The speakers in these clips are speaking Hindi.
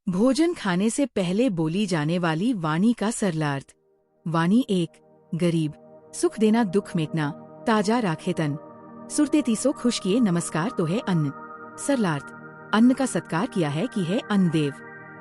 भोजन खाने से पहले बोली जाने वाली वाणी का सरलार्थ। वाणी एक, गरीब सुख देना दुख मिटना, ताजा राखे तन, सुरते तीसो खुश किए नमस्कार तो है अन्न। सरलार्थ, अन्न का सत्कार किया है कि है अन्न देव।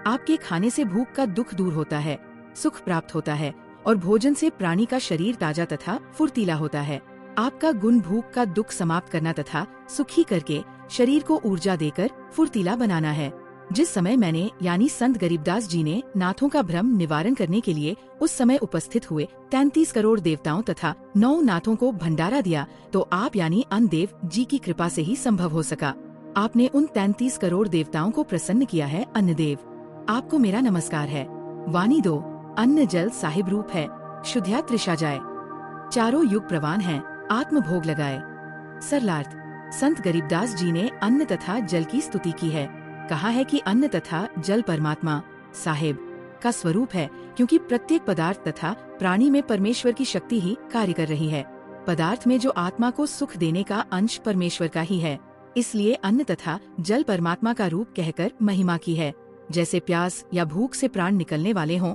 आपके खाने से भूख का दुख दूर होता है, सुख प्राप्त होता है और भोजन से प्राणी का शरीर ताजा तथा फुर्तीला होता है। आपका गुण भूख का दुख समाप्त करना तथा सुखी करके शरीर को ऊर्जा देकर फुर्तीला बनाना है। जिस समय मैंने यानी संत गरीबदास जी ने नाथों का भ्रम निवारण करने के लिए उस समय उपस्थित हुए 33 करोड़ देवताओं तथा 9 नाथों को भंडारा दिया तो आप यानी अन्नदेव जी की कृपा से ही संभव हो सका। आपने उन 33 करोड़ देवताओं को प्रसन्न किया है अन्नदेव। आपको मेरा नमस्कार है। वाणी दो, अन्न जल साहिब रूप है, शुद्ध्या त्रिषा जाए, चारों युग प्रवान है, आत्म भोग लगाए। सरलार्थ, संत गरीबदास जी ने अन्न तथा जल की स्तुति की है। कहा है कि अन्न तथा जल परमात्मा साहेब का स्वरूप है, क्योंकि प्रत्येक पदार्थ तथा प्राणी में परमेश्वर की शक्ति ही कार्य कर रही है। पदार्थ में जो आत्मा को सुख देने का अंश परमेश्वर का ही है, इसलिए अन्न तथा जल परमात्मा का रूप कहकर महिमा की है। जैसे प्यास या भूख से प्राण निकलने वाले हों,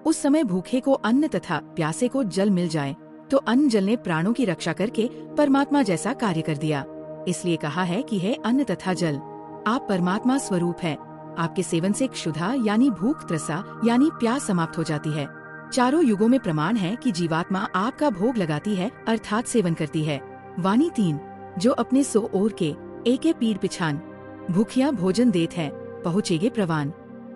उस समय भूखे को अन्न तथा प्यासे को जल मिल जाए तो अन्न जल ने प्राणों की रक्षा करके परमात्मा जैसा कार्य कर दिया। इसलिए कहा है कि है अन्न तथा जल। आप परमात्मा स्वरूप है। आपके सेवन से क्षुधा यानी भूख, त्रसा यानी प्यास समाप्त हो जाती है। चारों युगों में प्रमाण है कि जीवात्मा आपका भोग लगाती है अर्थात सेवन करती है। वाणी तीन, जो अपने सो ओर के एके पीड़ पिछान, भूखिया भोजन देत है, पहुँचेगे प्रवान।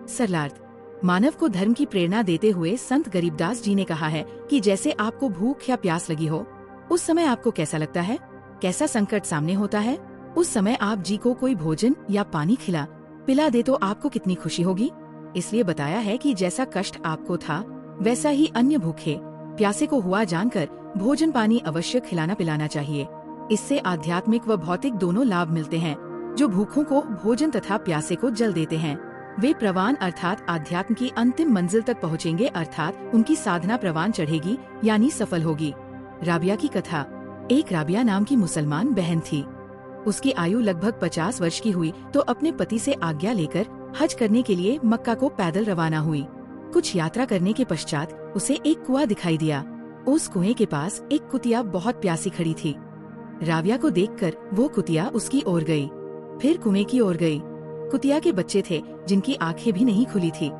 सरलार्थ, मानव को धर्म की प्रेरणा देते हुए संत गरीबदास जी ने कहा है कि जैसे आपको भूख या प्यास लगी हो, उस समय आपको कैसा लगता है, कैसा संकट सामने होता है, उस समय आप जी को कोई भोजन या पानी खिला पिला दे तो आपको कितनी खुशी होगी। इसलिए बताया है कि जैसा कष्ट आपको था वैसा ही अन्य भूखे प्यासे को हुआ जानकर भोजन पानी अवश्य खिलाना पिलाना चाहिए। इससे आध्यात्मिक व भौतिक दोनों लाभ मिलते हैं। जो भूखों को भोजन तथा प्यासे को जल देते हैं वे प्रवान अर्थात आध्यात्म की अंतिम मंजिल तक पहुँचेंगे, अर्थात उनकी साधना प्रवान चढ़ेगी यानी सफल होगी। राबिया की कथा। एक राबिया नाम की मुसलमान बहन थी। उसकी आयु लगभग 50 वर्ष की हुई तो अपने पति से आज्ञा लेकर हज करने के लिए मक्का को पैदल रवाना हुई। कुछ यात्रा करने के पश्चात उसे एक कुआं दिखाई दिया। उस कुएं के पास एक कुतिया बहुत प्यासी खड़ी थी। राबिया को देखकर वो कुतिया उसकी ओर गई, फिर कुएं की ओर गई। कुतिया के बच्चे थे जिनकी आंखें भी नहीं खुली थी।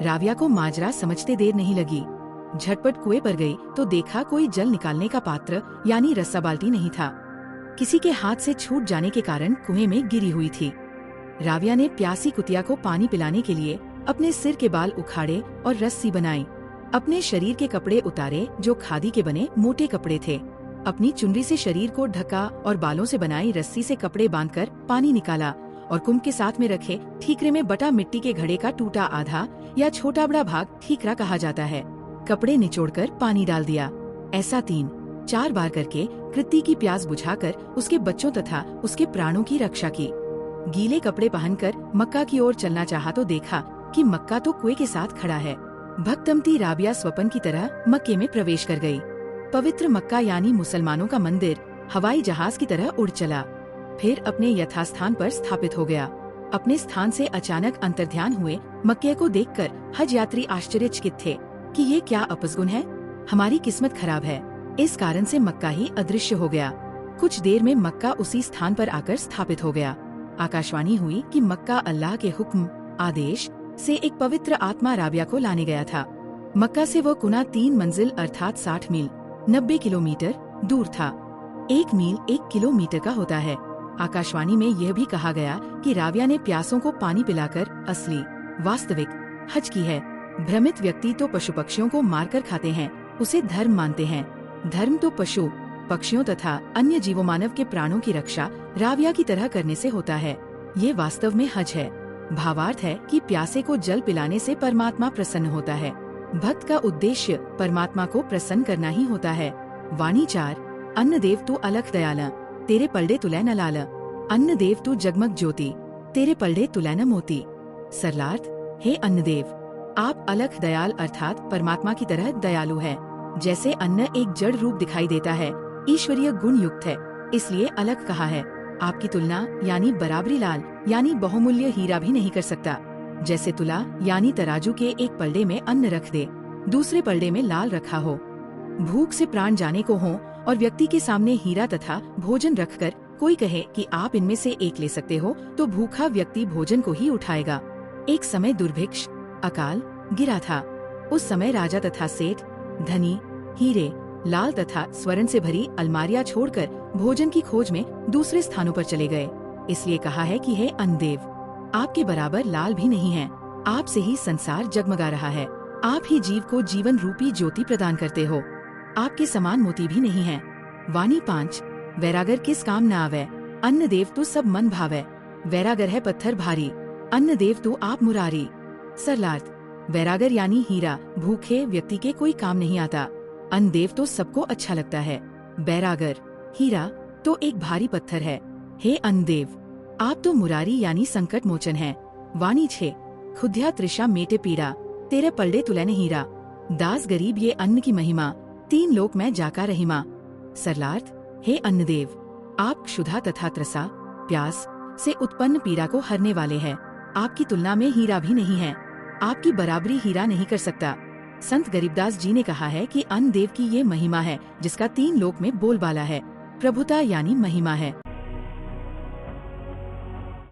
राबिया को माजरा समझते देर नहीं लगी। झटपट कुएं पर गई तो देखा कोई जल निकालने का पात्र यानी रस्सा बाल्टी नहीं था। किसी के हाथ से छूट जाने के कारण कुएं में गिरी हुई थी। राबिया ने प्यासी कुतिया को पानी पिलाने के लिए अपने सिर के बाल उखाड़े और रस्सी बनाई। अपने शरीर के कपड़े उतारे जो खादी के बने मोटे कपड़े थे। अपनी चुनरी से शरीर को ढका और बालों से बनाई रस्सी से कपड़े बांधकर पानी निकाला और कुंभ के साथ में रखे ठीकरे में बटा मिट्टी के घड़े का टूटा आधा या छोटा बड़ा भाग ठीकरा कहा जाता है, कपड़े निचोड़कर पानी डाल दिया। ऐसा 3-4 बार करके कृति की प्यास बुझाकर उसके बच्चों तथा उसके प्राणों की रक्षा की। गीले कपड़े पहनकर मक्का की ओर चलना चाहा तो देखा कि मक्का तो कुएं के साथ खड़ा है। भक्तमती राबिया स्वप्न की तरह मक्के में प्रवेश कर गई। पवित्र मक्का यानी मुसलमानों का मंदिर हवाई जहाज की तरह उड़ चला, फिर अपने यथास्थान पर स्थापित हो गया। अपने स्थान से अचानक अंतर्ध्यान हुए मक्के को देखकर हज यात्री आश्चर्यचकित थे कि ये क्या अपसगुन है, हमारी किस्मत खराब है। इस कारण से मक्का ही अदृश्य हो गया। कुछ देर में मक्का उसी स्थान पर आकर स्थापित हो गया। आकाशवाणी हुई कि मक्का अल्लाह के हुक्म आदेश से एक पवित्र आत्मा राबिया को लाने गया था। मक्का से वह कुना 3 मंजिल अर्थात 60 मील 90 किलोमीटर दूर था। 1 मील 1 किलोमीटर का होता है। आकाशवाणी में यह भी कहा गया कि राबिया ने प्यासों को पानी पिलाकर असली वास्तविक हज की है। भ्रमित व्यक्ति तो पशु पक्षियों को मारकर खाते हैं, उसे धर्म मानते हैं। धर्म तो पशु पक्षियों तथा अन्य जीवों मानव के प्राणों की रक्षा राबिया की तरह करने से होता है। ये वास्तव में हज है। भावार्थ है कि प्यासे को जल पिलाने से परमात्मा प्रसन्न होता है। भक्त का उद्देश्य परमात्मा को प्रसन्न करना ही होता है। वाणी 4, अन्न देव तू अलख दयाल, तेरे पलड़े तुलै न लाल, अन्न देव तू जगमग ज्योति, तेरे पलड़े तुलै न मोती। सरलार्थ, हे अन्न देव, आप अलख दयाल अर्थात परमात्मा की तरह दयालु है। जैसे अन्न एक जड़ रूप दिखाई देता है, ईश्वरीय गुण युक्त है, इसलिए अलख कहा है। आपकी तुलना यानी बराबरी लाल यानी बहुमूल्य हीरा भी नहीं कर सकता। जैसे तुला यानी तराजू के एक पलड़े में अन्न रख दे, दूसरे पलड़े में लाल रखा हो। भूख से प्राण जाने को हो और व्यक्ति के सामने हीरा तथा भोजन रखकर कोई कहे कि आप इनमें से एक ले सकते हो, तो भूखा व्यक्ति भोजन को ही उठाएगा। एक समय दुर्भिक्ष अकाल गिरा था। उस समय राजा तथा सेठ धनी हीरे लाल तथा स्वर्ण से भरी अलमारियां छोड़कर भोजन की खोज में दूसरे स्थानों पर चले गए। इसलिए कहा है कि हे अन्नदेव, आपके बराबर लाल भी नहीं है। आपसे ही संसार जगमगा रहा है। आप ही जीव को जीवन रूपी ज्योति प्रदान करते हो। आपके समान मोती भी नहीं है। वाणी 5 वैरागर किस काम न आवे, अन्न देव तू सब मन भावे। वैरागर है पत्थर भारी, अन्न देव तू आप मुरारी। सरलार्थ वैरागर यानी हीरा भूखे व्यक्ति के कोई काम नहीं आता। अन्न देव तो सबको अच्छा लगता है। बैरागर हीरा तो एक भारी पत्थर है। हे अन्न देव, आप तो मुरारी यानी संकट मोचन है। वाणी 6 खुद्या तृषा मेटे पीड़ा, तेरे पलड़े तुलैन हीरा। दास गरीब ये अन्न की महिमा, 3 लोक में जाका रहीमा। सरलार्थ हे अन्नदेव, आप क्षुधा तथा त्रसा प्यास से उत्पन्न पीड़ा को हरने वाले हैं। आपकी तुलना में हीरा भी नहीं है। आपकी बराबरी हीरा नहीं कर सकता। संत गरीबदास जी ने कहा है कि अन्नदेव की ये महिमा है जिसका 3 लोक में बोलबाला है। प्रभुता यानी महिमा है।